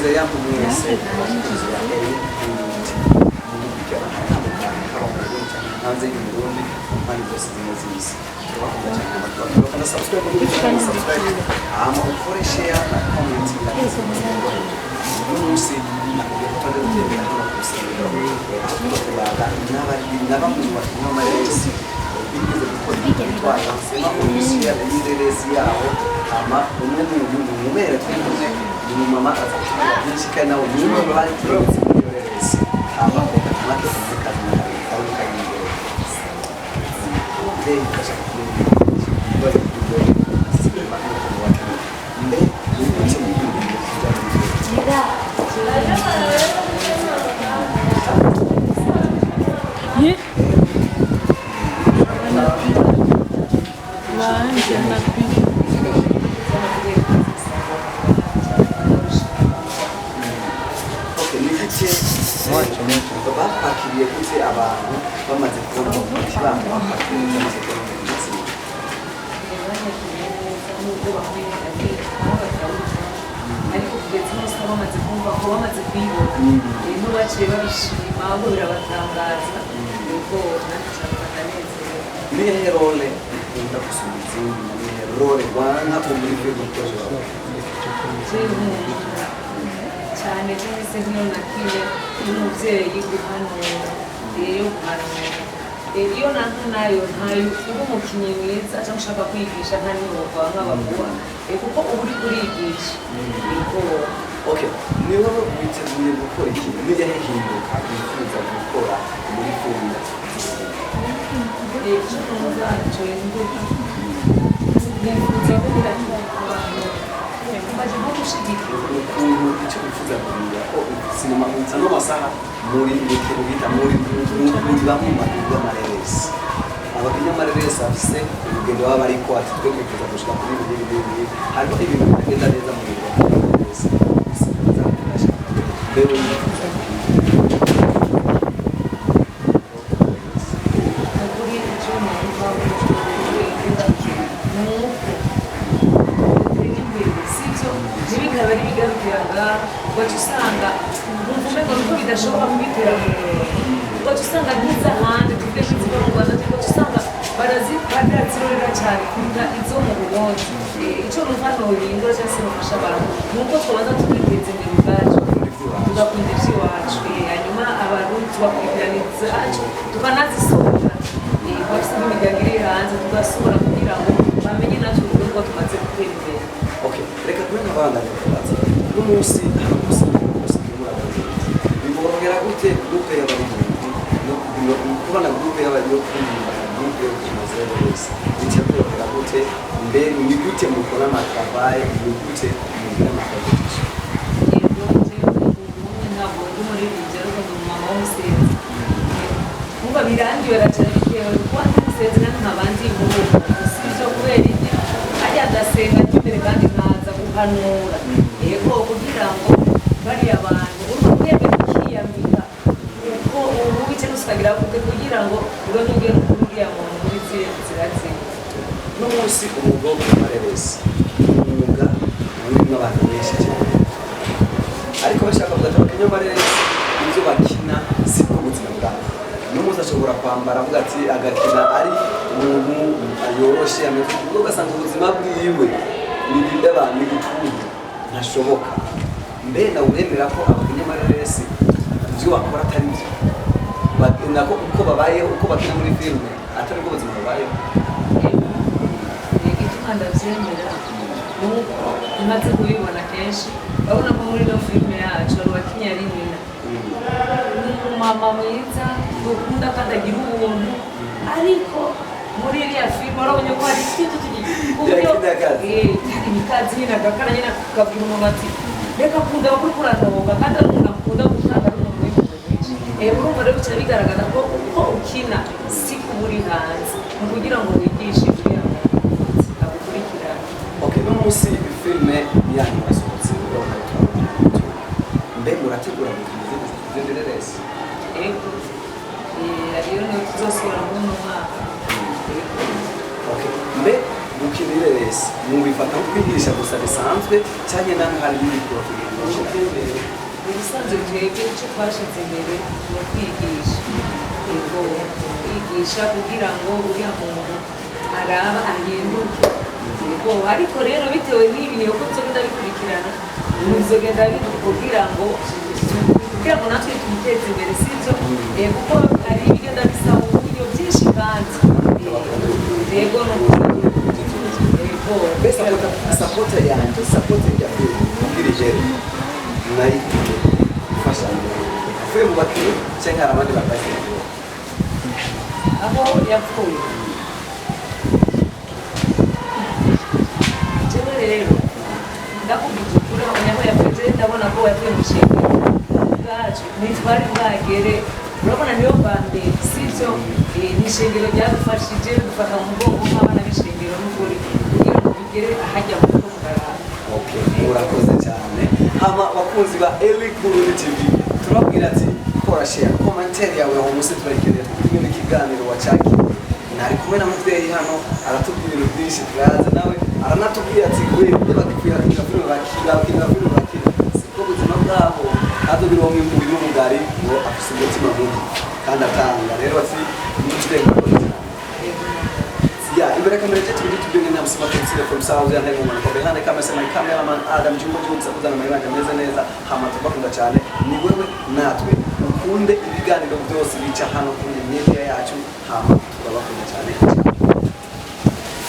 ndabifuriza yambu mwese hanze y'Uburundi kandi zose zimwe z'isi bakunda cyane amatwara bakunda subscribe ukore share na comment umunsi nakugenda gutembera hano ku rusengero kubaga n'abamwe bakina amaresi bigeze gukora itwara sema officiel y'ireresi yaho ama umwe mu mumere twumwe ni mama azakira byinshi kandi nawe ni umwe mu bari twese muri ireresi ama make kazi na aho kandi ndeye kasha bari sinema no watu mbe ni cyo Ye? Wanje nakwiye. Okay, ni kike mwacho bapakiriye gute abantu bamaze kubona ikibamba bapakiriye cyamaze kubona ndetse ariko kugeza umunsi bamaze kumva ko bamaze kwibona ibintu baciye babishima ahubwo birabatangaza yuko natwe batanezerewe nihe role ukunda gusura izindi nihe role wanka muri film project cyane cyose nk'iyo nakiye n'umubyeyi guhanura rero guhanura iyo nanka nayo ntayo uba umukinnyi mwiza cyangwa ushaka kwigisha nta n'umwuga nk'abakuba kuko uba uri kurigisha okay niba witeguye gukora ikintu niba hinduka wifuza gukora muri film icyo numva hinduka nifuza kugira abantu baje nko gushigikira ukuntu icyo wifuza kugira ko sinema no masaha muri bikiro bita muri bamwe mu mareresi abakinya mareresi afise urugendo baba ariko ati twe kwifuza gushika kuri ibi hariho ibintu bigenda neza mu bintu mareresi bewe nifuza kuri icyo numva ntibikaba ari bigarukiraga ugaca usanga umvume ngo nuko bidashobora kubitera mu murongo ugaca usanga nk'iz'ahandi tuvuge nk'iziva mu Rwanda ugaca usanga barazirorera cyane kuruta izo mu Burundi icyo numva nohindura cyangwa se bafasha abantu ni uko twabanza tukiteza imbere ubwacu tugakunda iby'iwacu hanyuma abarundi tubakurikirana izacu tukanazisohora bafite n'imiryango iri hanze tugasohora kugira ngo bamenye natwe uburyo ko tumaze gutera imbere. Okay, reka tube nk'abandanya kubaza n'umunsi hano gusa bimubonera gute groupe y'abarundi no kubona groupe y'abarundi groupe y'abakimaze wese icyo kubonera gute mbe ni gute mukora amatrabaye ni gute mugira amatrabaye ntabwo ndi muri ibyo ariko ndi umumama w'umusenzi nkuba birangiwe cyane bitewe kuba ndi umusenzi nk'abandi nk'ubu si byo kubera iki ajya ndasenga imbere kandi nkaza guhanura yego kugira ngo bariya bantu urumva mwebwe mukiyambika uko ubu bice nusukagira gute kugira ngo uronke ugere kuri uriya muntu muri ziriya nzira ze n'umunsi umwuga wo kumareresi umwuga urimo abantu benshi cyane ariko bashaka kugata abakinyamareresi ibyo bakina si bwo buzima bwabo n'umunsi ashobora kwambara avuga ati agakina ari umuntu yoroshe ameze ubwo ugasanga ubuzima bwiwe n'ibindi abantu n'ibitundi ntashoboka mbe nawe uremera ko abakinyamareresi ibyo bakora atari byo bagenda ko uko babayeho uko bakina muri filime atari bwo buzima babayeho igituma ndabyemera nuko umaze kubibona kenshi urabona ko muri ino filime yacu hari uwakinnye ari nyina ni umumama mwiza dukunda kandi agira ubuntu ariko muri iriya filime urabonye ko hari ikintu imikazi nyine agakara nyine akabwira umuntu ati reka akunda abakuru kuranaboga kandi ari umuntu akunda gutanga ari umuntu w'impuhwe nyinshi urumva rero bicara bigaragaza ko uko ukina si kuba uri hanze ni ukugira ngo wigishe kugira ngo agukurikirane. Okay, n'umunsi filime yanyu yasohotse mbe murategura gukina izindi reresi ego ariyo niyo tuzosohora muri uno mwaka. Okay, mbe gukina ireresi mubifata nko kwigisha gusa bisanzwe cyangwa namwe hari n'ibindi ubusanzwe twebwe icyo twashyize imbere ni ukwigisha yego kwigisha kugira ngo uriya muntu araba ahinduke yego ariko rero bitewe n'ibi uko nzogenda bikurikirana nzogenda kugira ngo natwe tumuteze imbere sibyo kuko hari ibigenda bisaba uburyo byinshi kandi yego Besa support yanjye support ya ubwirije nayi fasha avuye mu bakiri cyangwa abandi bakazi aho yapfuye jewe rero ndakubwira kuri aho yapfuye ndabona ko yapfuye mu shingiro bwacu nitwari bwagere urabona niyo bande sibyo ni ishingiro ryadufashije dufata mu mugongo nk'abana b'ishingiro n'ukuri kugira ngo bigere ahajya mu rugo kugaragara urakoze cyane hama bakunzi ba Eric Burundi TV turabwira ati kora share commentaire yawe aho musi turayikeneye tukumwe n'ikiganiro wacakiye nari kumwe na muvyeyi hano aratubwira ibintu byinshi turayaza nawe aranatubwira ati gwe bakwiye kugafiro bakira siko buzima bwabo hado birongo imbubi n'umugari ngo afise umutima mubi kandi atanga rero ati n'uturenga yeah, imbere kamera yetu tubinge na msima tunsile from South and Hemon kwa behind the cameraman Adam Jumbo Jones kuzana mayibanje meze neza hama tubakunda cyane ni wewe natwe ukunde ibiganiro byose bica hano kuri media yacu hama tubakunda cyane